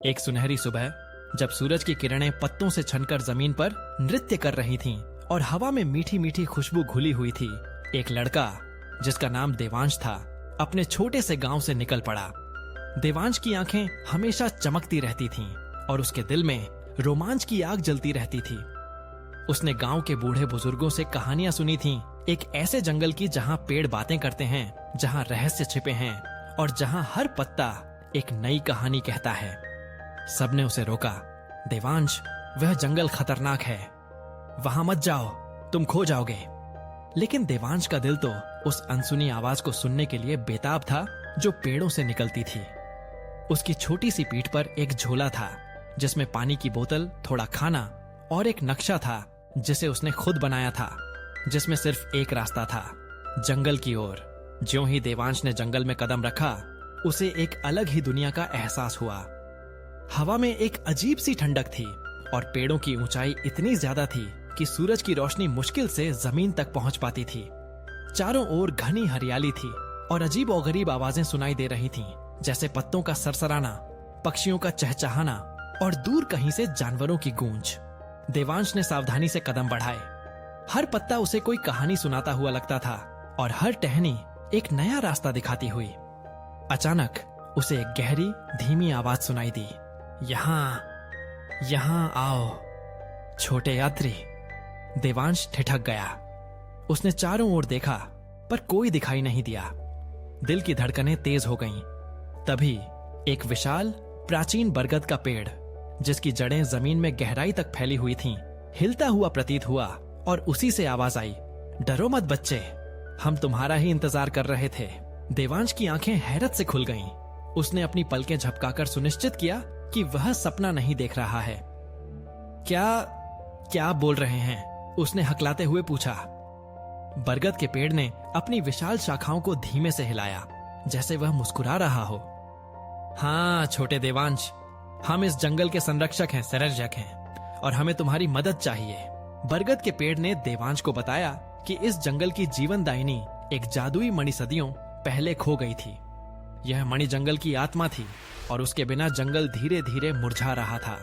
एक सुनहरी सुबह, जब सूरज की किरणें पत्तों से छनकर जमीन पर नृत्य कर रही थीं और हवा में मीठी मीठी खुशबू घुली हुई थी, एक लड़का जिसका नाम देवांश था अपने छोटे से गांव से निकल पड़ा। देवांश की आंखें हमेशा चमकती रहती थीं और उसके दिल में रोमांच की आग जलती रहती थी। उसने गांव के बूढ़े बुजुर्गों से कहानियां सुनी थीं, एक ऐसे जंगल की जहां पेड़ बातें करते हैं, जहां रहस्य छिपे हैं और जहां हर पत्ता एक नई कहानी कहता है। सबने उसे रोका, देवांश, वह जंगल खतरनाक है, वहां मत जाओ, तुम खो जाओगे। लेकिन देवांश का दिल तो उस अनसुनी आवाज को सुनने के लिए बेताब था जो पेड़ों से निकलती थी। उसकी छोटी सी पीठ पर एक झोला था जिसमें पानी की बोतल, थोड़ा खाना और एक नक्शा था जिसे उसने खुद बनाया था, जिसमें सिर्फ एक रास्ता था, जंगल की ओर। ज्यों ही देवांश ने जंगल में कदम रखा, उसे एक अलग ही दुनिया का एहसास हुआ। हवा में एक अजीब सी ठंडक थी और पेड़ों की ऊंचाई इतनी ज्यादा थी कि सूरज की रोशनी मुश्किल से जमीन तक पहुंच पाती थी। चारों ओर घनी हरियाली थी और अजीब और गरीब आवाजें सुनाई दे रही थीं, जैसे पत्तों का सरसराना, पक्षियों का चहचहाना और दूर कहीं से जानवरों की गूंज। देवांश ने सावधानी से कदम बढ़ाए। हर पत्ता उसे कोई कहानी सुनाता हुआ लगता था और हर टहनी एक नया रास्ता दिखाती हुई। अचानक उसे एक गहरी, धीमी आवाज सुनाई दी, यहां आओ छोटे यात्री। देवांश ठिठक गया। उसने चारों ओर देखा पर कोई दिखाई नहीं दिया। दिल की धड़कनें तेज हो गईं। तभी एक विशाल, प्राचीन बरगद का पेड़, जिसकी जड़ें जमीन में गहराई तक फैली हुई थीं, हिलता हुआ प्रतीत हुआ और उसी से आवाज आई, डरो मत बच्चे, हम तुम्हारा ही इंतजार कर रहे थे। देवांश की आंखें हैरत से खुल गईं। उसने अपनी पलकें झपकाकर सुनिश्चित किया कि वह सपना नहीं देख रहा है। क्या बोल रहे हैं? उसने हकलाते हुए पूछा। बरगद के पेड़ ने अपनी विशाल शाखाओं को धीमे से हिलाया, जैसे वह मुस्कुरा रहा हो। हाँ छोटे देवांश, हम इस जंगल के संरक्षक हैं, संरक्षक हैं और हमें तुम्हारी मदद चाहिए। बरगद के पेड़ ने देवांश को बताया कि इस जंगल की जीवनदायिनी एक जादुई मणि सदियों पहले खो गई थी। यह मणि जंगल की आत्मा थी और उसके बिना जंगल धीरे धीरे मुरझा रहा था।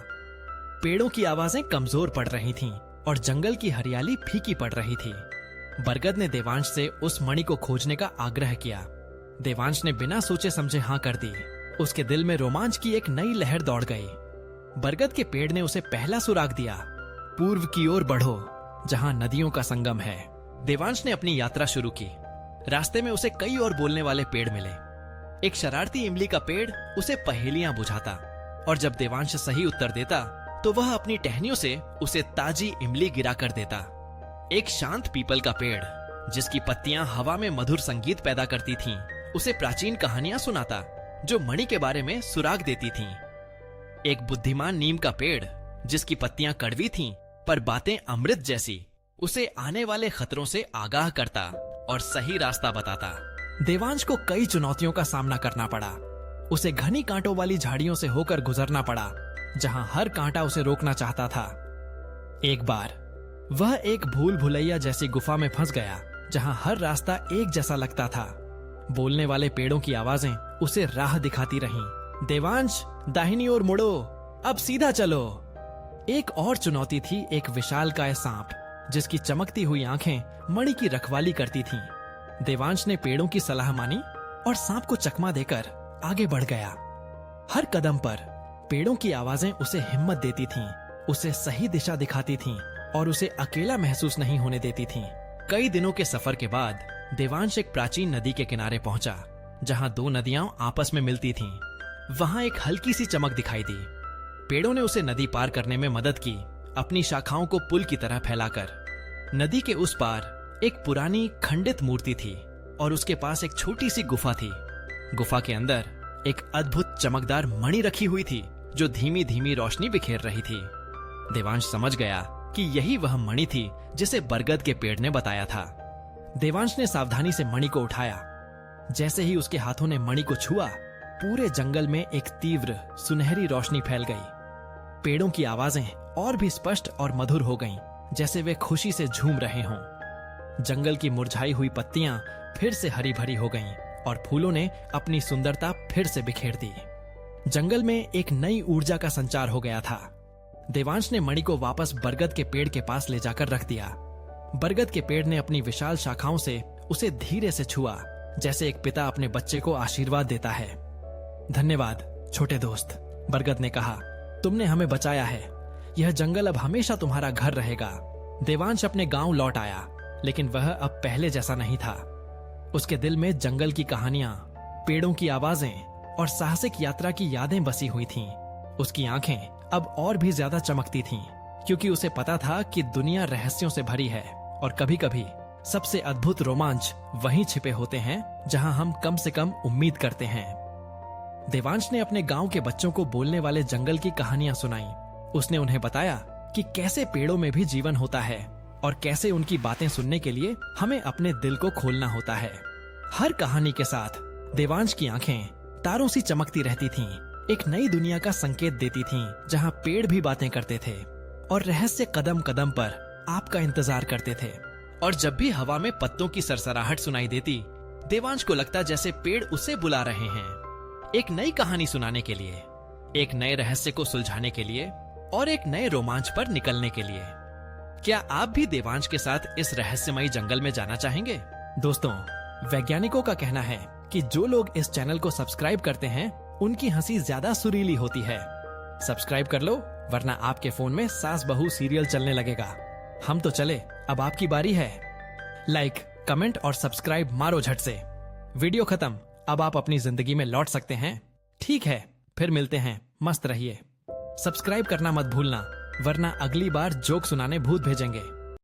पेड़ों की आवाजें कमजोर पड़ रही थीं और जंगल की हरियाली फीकी पड़ रही थी। बरगद ने देवांश से उस मणि को खोजने का आग्रह किया। देवांश ने बिना सोचे समझे हाँ कर दी। उसके दिल में रोमांच की एक नई लहर दौड़ गई। बरगद के पेड़ ने उसे पहला सुराग दिया, पूर्व की ओर बढ़ो, जहां नदियों का संगम है। देवांश ने अपनी यात्रा शुरू की। रास्ते में उसे कई और बोलने वाले पेड़ मिले। एक शरारती इमली का पेड़ उसे पहेलियां बुझाता और जब देवांश सही उत्तर देता तो वह अपनी टहनियों से उसे ताजी इमली गिरा कर देता। एक शांत पीपल का पेड़, जिसकी पत्तियां हवा में मधुर संगीत पैदा करती थीं, उसे प्राचीन कहानियां सुनाता जो मणि के बारे में सुराग देती थीं। एक बुद्धिमान नीम का पेड़, जिसकी पत्तियां कड़वी थीं पर बातें अमृत जैसी, उसे आने वाले खतरों से आगाह करता और सही रास्ता बताता। देवांश को कई चुनौतियों का सामना करना पड़ा। उसे घनी कांटों वाली झाड़ियों से होकर गुजरना पड़ा, जहां हर कांटा उसे रोकना चाहता था। एक बार वह एक भूल भुलैया जैसी गुफा में फंस गया, जहां हर रास्ता एक जैसा लगता था। बोलने वाले पेड़ों की आवाजें उसे राह दिखाती रहीं। देवांश, दाहिनी ओर मुड़ो, अब सीधा चलो। एक और चुनौती थी, एक विशालकाय सांप, जिसकी चमकती हुई आंखें मणि की रखवाली करती थीं। देवांश ने पेड़ों की सलाह मानी और सांप को चकमा देकर आगे बढ़ गया। हर कदम पर पेड़ों की आवाजें उसे हिम्मत देती थीं, उसे सही दिशा दिखाती थीं और उसे अकेला महसूस नहीं होने देती थीं। कई दिनों के सफर के बाद देवांश एक प्राचीन नदी के किनारे पहुंचा, जहां दो नदियां आपस में मिलती थीं। वहां एक हल्की सी चमक दिखाई दी। पेड़ों ने उसे नदी पार करने में मदद की, अपनी शाखाओं को पुल की तरह फैलाकर। नदी के उस पार एक पुरानी खंडित मूर्ति थी और उसके पास एक छोटी सी गुफा थी। गुफा के अंदर एक अद्भुत चमकदार मणि रखी हुई थी जो धीमी धीमी रोशनी बिखेर रही थी। देवांश समझ गया कि यही वह मणि थी जिसे बरगद के पेड़ ने बताया था। देवांश ने सावधानी से मणि को उठाया। जैसे ही उसके हाथों ने मणि को छुआ, पूरे जंगल में एक तीव्र, सुनहरी रोशनी फैल गई। पेड़ों की आवाजें और भी स्पष्ट और मधुर हो गईं, जैसे वे खुशी से झूम रहे हों। जंगल की मुरझाई हुई पत्तियां फिर से हरी भरी हो गईं और फूलों ने अपनी सुंदरता फिर से बिखेर दी। जंगल में एक नई ऊर्जा का संचार हो गया था। देवांश ने मणि को वापस बरगद के पेड़ के पास ले जाकर रख दिया। बरगद के पेड़ ने अपनी विशाल शाखाओं से उसे धीरे से छुआ, जैसे एक पिता अपने बच्चे को आशीर्वाद देता है। धन्यवाद छोटे दोस्त, बरगद ने कहा, तुमने हमें बचाया है। यह जंगल अब हमेशा तुम्हारा घर रहेगा। देवांश अपने गांव लौट आया, लेकिन वह अब पहले जैसा नहीं था। उसके दिल में जंगल की कहानियां, पेड़ों की आवाजें और साहसिक यात्रा की यादें बसी हुई थीं। उसकी आंखें अब और भी ज्यादा चमकती थीं, क्योंकि उसे पता था कि दुनिया रहस्यों से भरी है और कभी कभी सबसे अद्भुत रोमांच वहीं छिपे होते हैं जहां हम कम से कम उम्मीद करते हैं। देवांश ने अपने गांव के बच्चों को बोलने वाले जंगल की कहानियां सुनाई। उसने उन्हें बताया कि कैसे पेड़ों में भी जीवन होता है और कैसे उनकी बातें सुनने के लिए हमें अपने दिल को खोलना होता है। हर कहानी के साथ देवांश की आंखें तारों सी चमकती रहती थीं, एक नई दुनिया का संकेत देती थीं, जहां पेड़ भी बातें करते थे और रहस्य कदम कदम पर आपका इंतजार करते थे। और जब भी हवा में पत्तों की सरसराहट सुनाई देती, देवांश को लगता जैसे पेड़ उसे बुला रहे हैं, एक नई कहानी सुनाने के लिए, एक नए रहस्य को सुलझाने के लिए और एक नए रोमांच पर निकलने के लिए। क्या आप भी देवांश के साथ इस रहस्यमयी जंगल में जाना चाहेंगे? दोस्तों, वैज्ञानिकों का कहना है कि जो लोग इस चैनल को सब्सक्राइब करते हैं उनकी हंसी ज्यादा सुरीली होती है। सब्सक्राइब कर लो, वरना आपके फोन में सास बहू सीरियल चलने लगेगा। हम तो चले, अब आपकी बारी है। लाइक, कमेंट और सब्सक्राइब मारो झट से। वीडियो खत्म, अब आप अपनी जिंदगी में लौट सकते हैं। ठीक है, फिर मिलते हैं, मस्त रहिए। सब्सक्राइब करना मत भूलना, वरना अगली बार जोक सुनाने भूत भेजेंगे।